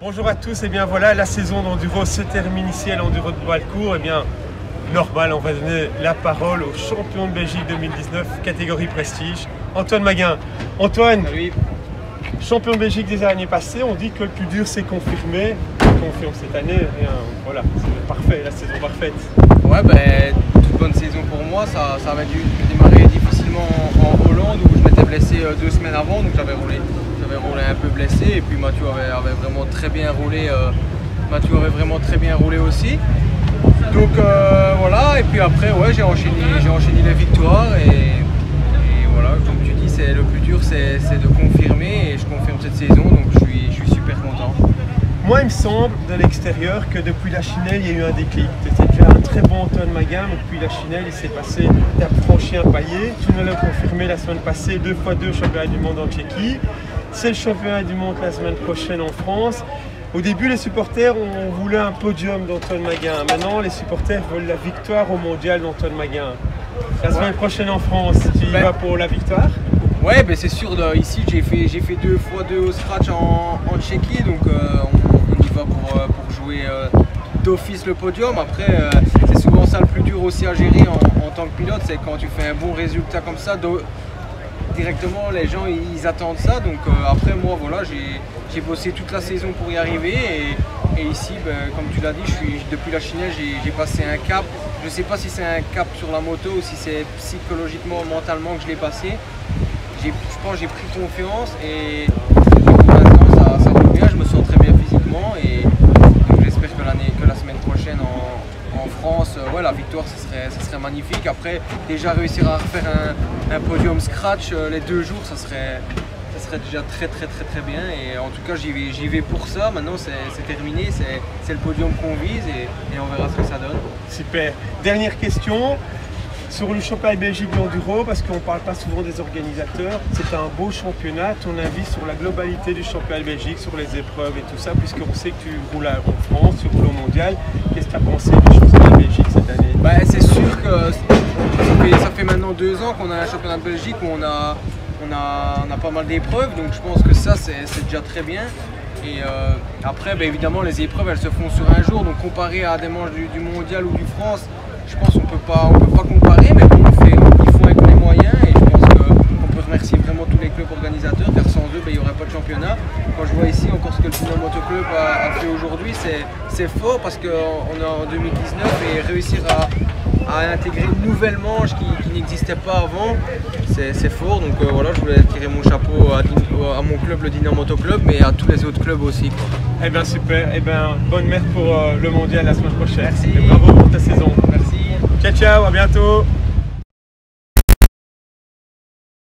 Bonjour à tous, et bien voilà, la saison d'enduro se termine ici à l'enduro de Balcourt. Et bien, normal, on va donner la parole au champion de Belgique 2019, catégorie prestige, Antoine Maguin. Antoine, oui. Champion de Belgique des années passées, on dit que le plus dur c'est confirmé. On confirme cette année, et voilà, c'est parfait, la saison parfaite. Ouais, ben, toute bonne saison pour moi, ça avait dû démarrer difficilement en Hollande où je m'étais blessé 2 semaines avant, donc j'avais roulé un peu blessé et puis Mathieu avait vraiment très bien roulé. Mathieu avait vraiment très bien roulé aussi. Donc voilà, et puis après ouais, j'ai enchaîné les victoires et voilà, comme tu dis, le plus dur c'est de confirmer et je confirme cette saison, donc je suis super content. Moi, il me semble, de l'extérieur, que depuis la Chinelle, il y a eu un déclic. Tu étais déjà un très bon Antoine Maguin, mais depuis la Chinelle, il s'est passé, tu as franchi un palier. Tu nous l'as confirmé la semaine passée, 2x2 championnat du monde en Tchéquie. C'est le championnat du monde la semaine prochaine en France. Au début, les supporters ont voulu un podium d'Antoine Maguin. Maintenant, les supporters veulent la victoire au mondial d'Antoine Maguin. La semaine prochaine en France, tu y vas pour la victoire? Ouais, ben c'est sûr, ici j'ai fait 2x2 au scratch en Tchéquie, donc on y va pour jouer d'office le podium. Après, c'est souvent ça le plus dur aussi à gérer en tant que pilote, c'est quand tu fais un bon résultat comme ça, directement les gens ils attendent ça. Donc après moi voilà, j'ai bossé toute la saison pour y arriver et ici, ben, comme tu l'as dit, depuis la Chinelle j'ai passé un cap. Je ne sais pas si c'est un cap sur la moto ou si c'est psychologiquement, mentalement que je l'ai passé. Je pense que j'ai pris confiance et pour l'instant ça roule bien, je me sens très bien physiquement et donc j'espère que la semaine prochaine en France, ouais, la victoire ce serait magnifique. Après déjà réussir à refaire un podium scratch les 2 jours, ça serait déjà très bien et en tout cas j'y vais pour ça. Maintenant c'est terminé, c'est le podium qu'on vise et on verra ce que ça donne. Super. Dernière question. Sur le championnat de Belgique d'enduro, parce qu'on ne parle pas souvent des organisateurs, c'est un beau championnat. Ton avis sur la globalité du championnat de Belgique, sur les épreuves et tout ça, puisqu'on sait que tu roules en France, tu roules au mondial. Qu'est-ce que tu as pensé du championnat de Belgique cette année? Bah, c'est sûr que ça fait maintenant 2 ans qu'on a un championnat de Belgique où on a pas mal d'épreuves, donc je pense que ça c'est déjà très bien. Et après, bah, évidemment, les épreuves elles se font sur un jour, donc comparé à des manches du mondial ou du France, je pense qu'on peut pas comparer, mais bon, ils font avec les moyens et je pense qu'on peut remercier vraiment tous les clubs organisateurs, car sans eux, il n'y aurait pas de championnat. Quand je vois ici encore ce que le Dynamo Moto Club a fait aujourd'hui, c'est fort parce qu'on est en 2019 et réussir à intégrer une nouvelle manche qui n'existait pas avant, c'est fort. Donc voilà, je voulais tirer mon chapeau à mon club, le Dynamo Moto Club, mais à tous les autres clubs aussi, quoi. Eh bien super, eh bien bonne messe pour le mondial la semaine prochaine. Merci. Et bravo pour ta saison. Merci. Ciao ciao, à bientôt.